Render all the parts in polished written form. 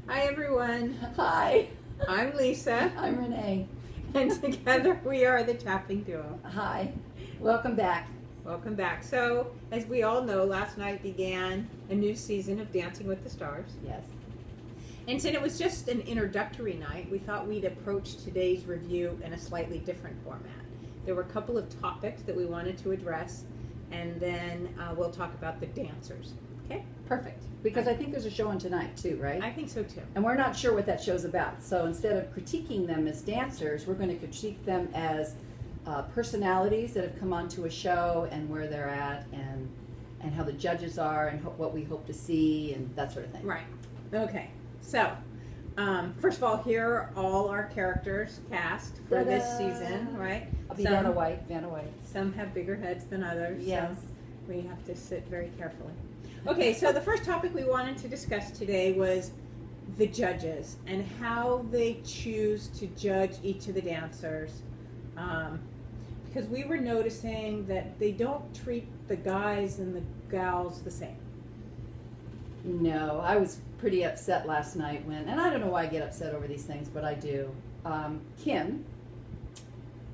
Hi everyone, Hi, I'm Lisa, I'm Renee. and together we are the Tapping Duo. Hi, welcome back. Welcome back. So, as we all know, last night began a new season of Dancing with the Stars. Yes. And since it was just an introductory night, we thought we'd approach today's review in a slightly different format. There were a couple of topics that we wanted to address, and then we'll talk about the dancers. Okay? Perfect. Because I think there's a show on tonight too, right? I think so too. And we're not sure what that show's about. So instead of critiquing them as dancers, we're going to critique them as personalities that have come onto a show and where they're at and how the judges are and what we hope to see and that sort of thing. Right. Okay. So, first of all, here are all our characters cast for this season, right? I'll be Vanna White. Some have bigger heads than others. Yes. So we have to sit very carefully. Okay, so the first topic we wanted to discuss today was the judges and how they choose to judge each of the dancers. Because we were noticing that they don't treat the guys and the gals the same. No, I was pretty upset last night when, and I don't know why I get upset over these things, but I do. Kim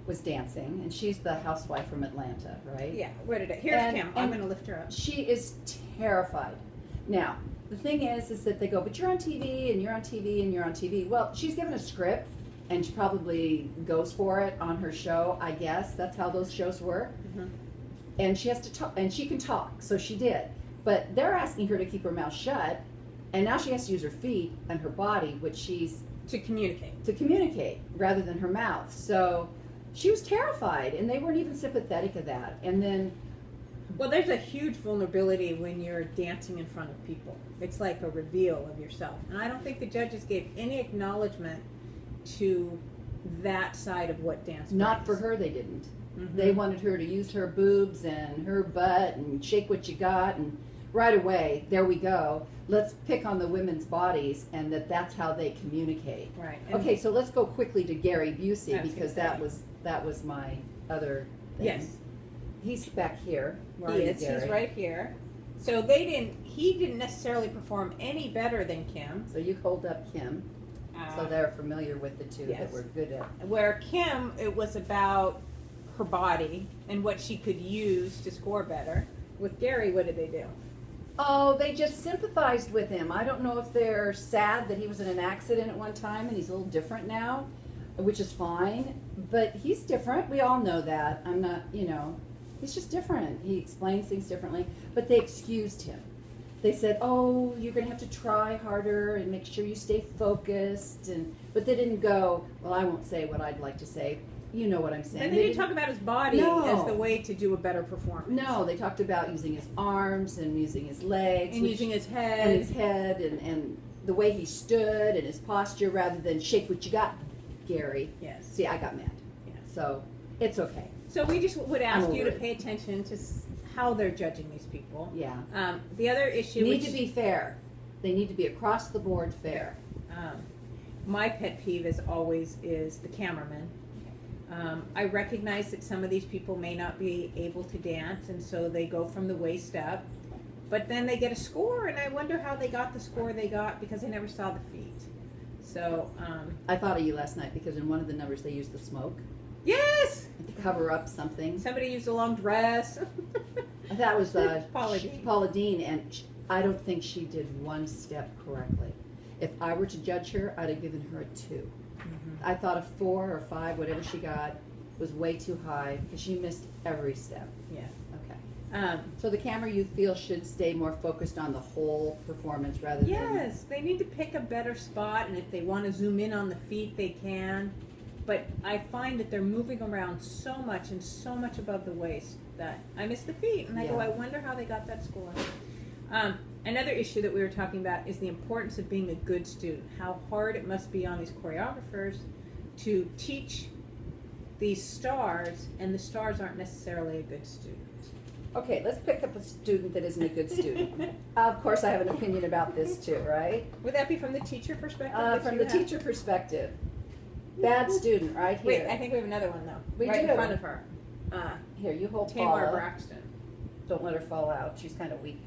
was dancing, and she's the housewife from Atlanta, right? Yeah, here's Kim. I'm going to lift her up. She is terrified. Now, the thing is that they go, but you're on TV, and you're on TV, and you're on TV. Well, she's given a script, and she probably goes for it on her show, I guess. That's how those shows work. Mm-hmm. And she has to talk, and she can talk, so she did. But they're asking her to keep her mouth shut, and now she has to use her feet and her body, which she's... To communicate, rather than her mouth. So she was terrified, and they weren't even sympathetic of that. And then... Well, there's a huge vulnerability when you're dancing in front of people. It's like a reveal of yourself. And I don't think the judges gave any acknowledgement to that side of what dance Not brings. for her, they didn't. Mm-hmm. They wanted her to use her boobs and her butt and shake what you got, and right away, there we go. Let's pick on the women's bodies, and that's how they communicate. Right. Okay, so let's go quickly to Gary Busey, because that okay. was my other thing. Yes. He's back here. He is. He's right here. So he didn't necessarily perform any better than Kim. So you hold up Kim. So they're familiar with the two that we're good at. Where Kim, it was about her body and what she could use to score better. With Gary, what did they do? Oh, they just sympathized with him. I don't know if they're sad that he was in an accident at one time and he's a little different now, which is fine. But he's different. We all know that. I'm not, he's just different. He explains things differently. But they excused him. They said, oh, you're going to have to try harder and make sure you stay focused. But they didn't go, well, I won't say what I'd like to say. You know what I'm saying. But they didn't talk about his body as the way to do a better performance. No, they talked about using his arms and using his legs. And using his head. And his head and the way he stood and his posture rather than shake what you got, Gary. Yes. See, I got mad. Yeah. So, it's okay. So we just would ask you to pay attention to how they're judging these people. Yeah. The other issue... Need to be fair. They need to be across the board fair. My pet peeve is the cameraman. I recognize that some of these people may not be able to dance, and so they go from the waist up. But then they get a score, and I wonder how they got the score they got because I never saw the feet. So... I thought of you last night because in one of the numbers they used the smoke. Yes! To cover up something. Somebody used a long dress. That was Paula Dean, and I don't think she did one step correctly. If I were to judge her, I'd have given her a 2. Mm-hmm. I thought a 4 or 5, whatever she got, was way too high because she missed every step. Yeah. Okay. So the camera, you feel, should stay more focused on the whole performance rather than... Yes, they need to pick a better spot, and if they want to zoom in on the feet, they can. But I find that they're moving around so much and so much above the waist that I miss the feet, and I go, I wonder how they got that score. Another issue that we were talking about is the importance of being a good student, how hard it must be on these choreographers to teach these stars, and the stars aren't necessarily a good student. Okay, let's pick up a student that isn't a good student. Of course, I have an opinion about this too, right? Would that be from the teacher perspective? From the teacher perspective. Bad student, right here. Wait, I think we have another one though. We right do. in front of her. Here, you hold Tamar Paula. Braxton. Don't let her fall out. She's kind of weak.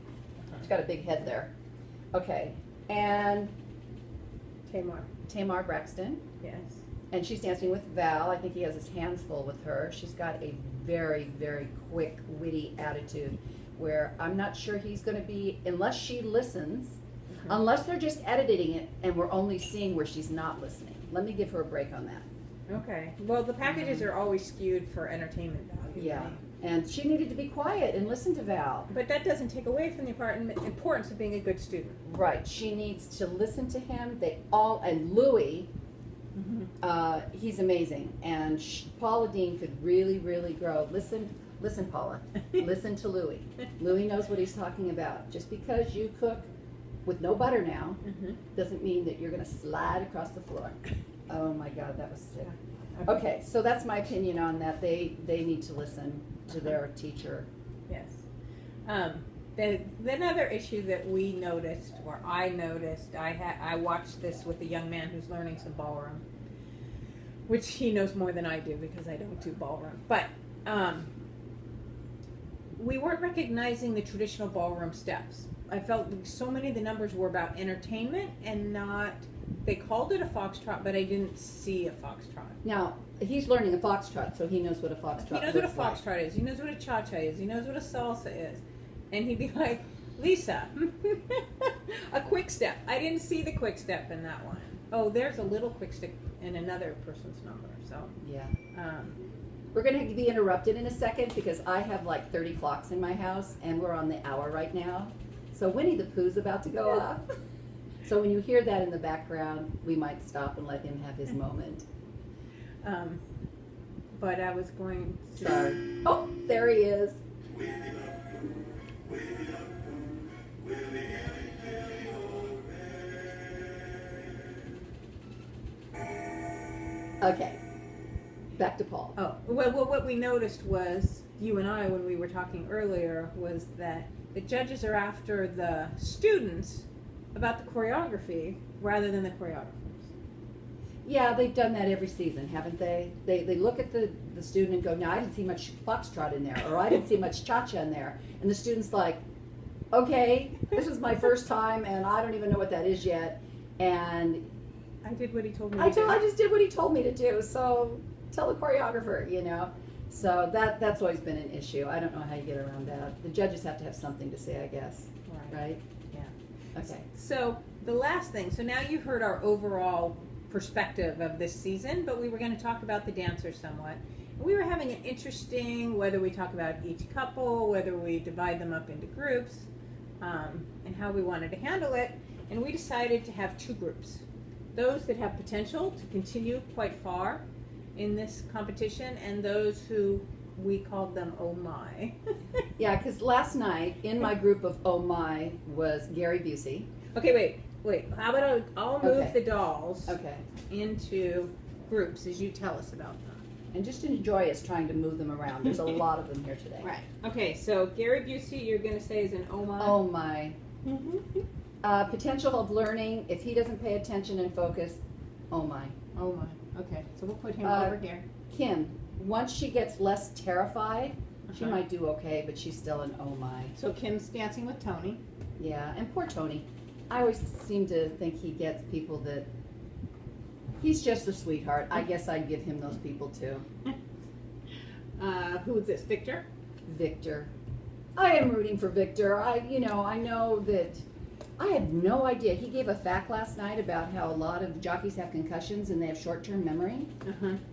She's got a big head there. Okay, and Tamar, Braxton. yes. And she's dancing with Val. I think he has his hands full with her. She's got a very, very quick, witty attitude where I'm not sure he's going to be, unless she listens, unless they're just editing it and we're only seeing where she's not listening. Let me give her a break on that. Okay. Well, the packages are always skewed for entertainment value. Yeah. Right? And she needed to be quiet and listen to Val. But that doesn't take away from the importance of being a good student. Right. She needs to listen to him. And Louie, he's amazing. And Paula Dean could really, really grow. Listen, Paula. Listen to Louie. Louie knows what he's talking about. Just because you cook with no butter now doesn't mean that you're going to slide across the floor. Oh my God, that was sick. Okay, so that's my opinion on that. They need to listen to their teacher. Yes. Another issue that we noticed, or I noticed, I watched this with a young man who's learning some ballroom, which he knows more than I do because I don't do ballroom. But we weren't recognizing the traditional ballroom steps. I felt so many of the numbers were about entertainment and not. They called it a foxtrot, but I didn't see a foxtrot. Now, he's learning a foxtrot, so he knows what a foxtrot is. He knows what a foxtrot is. He knows what a cha-cha is. He knows what a salsa is. And he'd be like, Lisa, a quick step. I didn't see the quick step in that one. Oh, there's a little quick step in another person's number. So yeah. We're going to be interrupted in a second because I have like 30 clocks in my house, and we're on the hour right now. So Winnie the Pooh's about to go off. So when you hear that in the background, we might stop and let him have his moment. But I was going to... Sorry. Oh, there he is. Okay. Back to Paul. Oh, well, what we noticed was, you and I, when we were talking earlier, was that the judges are after the students about the choreography rather than the choreographers. Yeah, they've done that every season, haven't they? They look at the student and go, no, I didn't see much foxtrot in there, or I didn't see much cha-cha in there. And the student's like, okay, this is my first time, and I don't even know what that is yet. And I did what he told me to do. I just did what he told me to do, so tell the choreographer, you know. So that's always been an issue. I don't know how you get around that. The judges have to have something to say, I guess. Right? Yeah. Okay. So the last thing, so now you've heard our overall perspective of this season, but we were going to talk about the dancers somewhat. We were having an interesting, whether we talk about each couple, whether we divide them up into groups, and how we wanted to handle it. And we decided to have two groups. Those that have potential to continue quite far in this competition, and those who we called them oh my. Yeah, because last night in my group of oh my was Gary Busey. Okay, wait. How about I'll move the dolls Okay. into groups as you tell us about them. And just enjoy us trying to move them around. There's a lot of them here today. Right. Okay, so Gary Busey, you're going to say is an oh my. Oh my. Potential of learning. If he doesn't pay attention and focus, oh my. Oh my. Okay, so we'll put him over here. Kim, once she gets less terrified, she might do okay, but she's still an oh my. So Kim's dancing with Tony. Yeah, and poor Tony. I always seem to think he gets people that, he's just a sweetheart. I guess I'd give him those people too. Who is this, Victor? Victor. I am rooting for Victor. I know that, I had no idea. He gave a fact last night about how a lot of jockeys have concussions and they have short-term memory.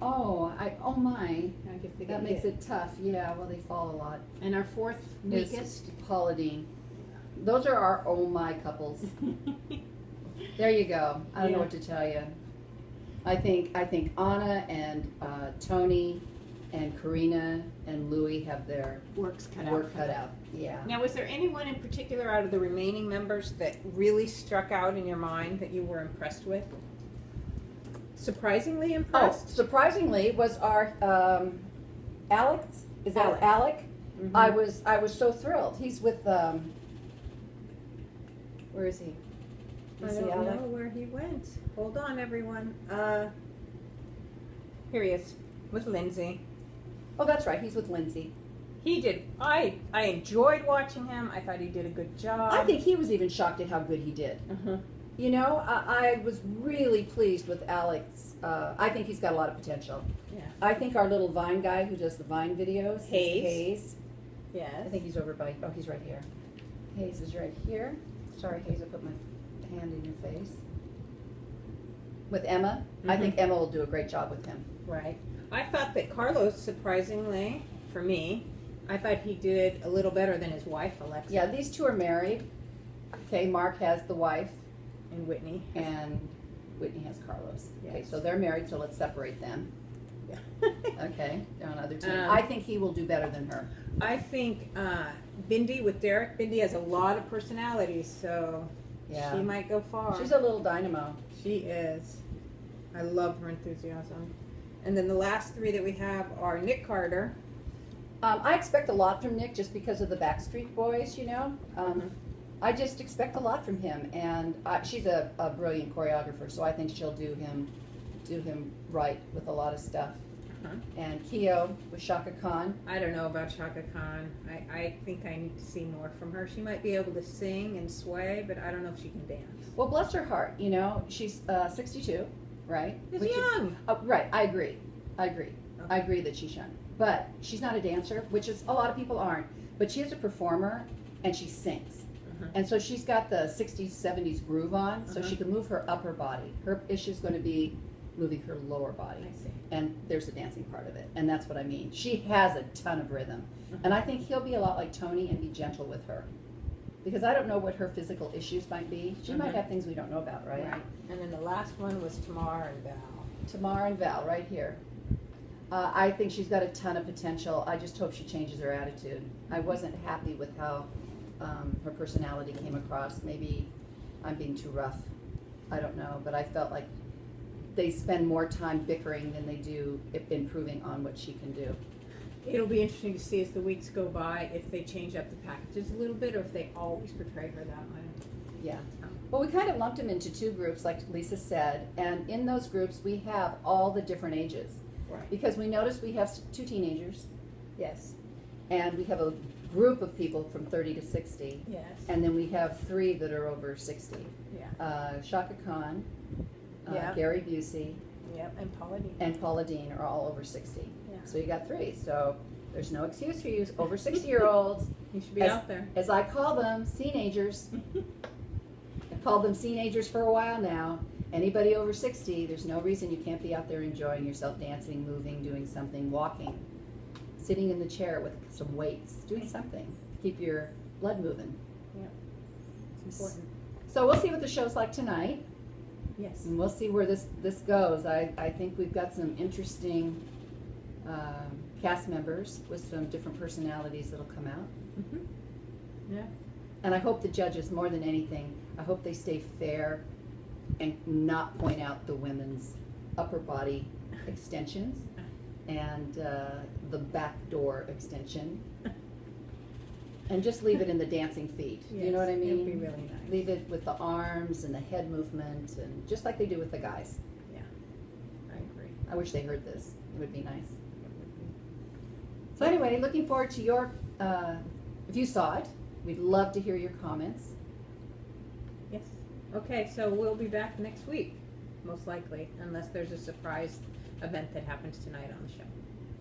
Oh my. I guess they that makes it tough. Yeah, well, they fall a lot. And our fourth weakest? Paula Dean. Those are our oh my couples. There you go. I don't know what to tell you. I think Anna and Tony and Karina and Louie have their work cut out. Yeah. Now, was there anyone in particular out of the remaining members that really struck out in your mind that you were impressed with? Surprisingly impressed? Oh, surprisingly was our Alex. Is that Alec? I was so thrilled. He's with where is he? I don't know where he went. Hold on, everyone. Here he is, with Lindsay. Oh, that's right. He's with Lindsay. He did. I enjoyed watching him. I thought he did a good job. I think he was even shocked at how good he did. You know, I was really pleased with Alex. I think he's got a lot of potential. Yeah. I think our little Vine guy who does the Vine videos, is Hayes. Hayes. Yes. I think he's over by, oh, he's right here. Hayes is right here. Sorry, Hayes, I put my hand in your face. With Emma, I think Emma will do a great job with him. Right. I thought that Carlos, surprisingly, for me, I thought he did a little better than his wife, Alexa. Yeah, these two are married. Okay, Mark has the wife, And Whitney. and Whitney has Carlos. Okay, Yes. so they're married, so let's separate them. Yeah. Okay, they're on other team. Um, I think he will do better than her. I think Bindi with Derek. Bindi has a lot of personality, so Yeah. she might go far. She's a little dynamo. She is. I love her enthusiasm. And then the last three that we have are Nick Carter. I expect a lot from Nick just because of the Backstreet Boys, you know. I just expect a lot from him, and she's a brilliant choreographer, so I think she'll do him right with a lot of stuff. Uh-huh. And Keo with Shaka Khan. I don't know about Shaka Khan. I think I need to see more from her. She might be able to sing and sway, but I don't know if she can dance. Well, bless her heart, you know, she's 62, right? She's Which is- young. right, I agree. I agree that she's young. But she's not a dancer, which is a lot of people aren't. But she is a performer, and she sings. And so she's got the 60s, 70s groove on, so she can move her upper body. Her issue is going to be moving her lower body. I see. And there's a dancing part of it, and that's what I mean. She has a ton of rhythm. And I think he'll be a lot like Tony and be gentle with her. Because I don't know what her physical issues might be. She might have things we don't know about, right? Right. And then the last one was Tamar and Val. Tamar and Val, right here. I think she's got a ton of potential. I just hope she changes her attitude. I wasn't happy with how her personality came across. Maybe I'm being too rough. I don't know, but I felt like they spend more time bickering than they do improving on what she can do. It'll be interesting to see as the weeks go by if they change up the packages a little bit or if they always portray her that way. Yeah. Well, we kind of lumped them into two groups, like Lisa said, and in those groups we have all the different ages. Right. Because we noticed we have two teenagers, Yes. and we have a group of people from 30 to 60, Yes. and then we have three that are over 60. Yeah. Shaka Khan, Yeah. Gary Busey, Yep. And Paula Dean. and Paula Dean are all over 60. Yeah. So you got three. So there's no excuse for you over 60-year-olds. You should be out there. As I call them, seenagers. I've called them seenagers for a while now. Anybody over 60, there's no reason you can't be out there enjoying yourself, dancing, moving, doing something, walking, sitting in the chair with some weights, doing something to keep your blood moving. Yeah. It's important. So we'll see what the show's like tonight, Yes. and we'll see where this goes. I think we've got some interesting cast members with some different personalities that'll come out. Yeah. And I hope the judges, more than anything, I hope they stay fair and not point out the women's upper body extensions and the back door extension. And just leave it in the dancing feet. Yes. You know what I mean? It'd be really nice. Leave it with the arms and the head movement, and just like they do with the guys. Yeah. I agree. I wish they heard this. It would be nice. So anyway, looking forward to your, if you saw it, we'd love to hear your comments. Yes. Okay, so we'll be back next week, most likely, unless there's a surprise event that happens tonight on the show.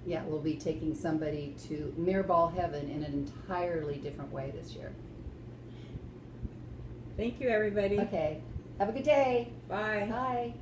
Yeah, we'll be taking somebody to Mirrorball Heaven in an entirely different way this year. Thank you, everybody. Okay, have a good day. Bye. Bye.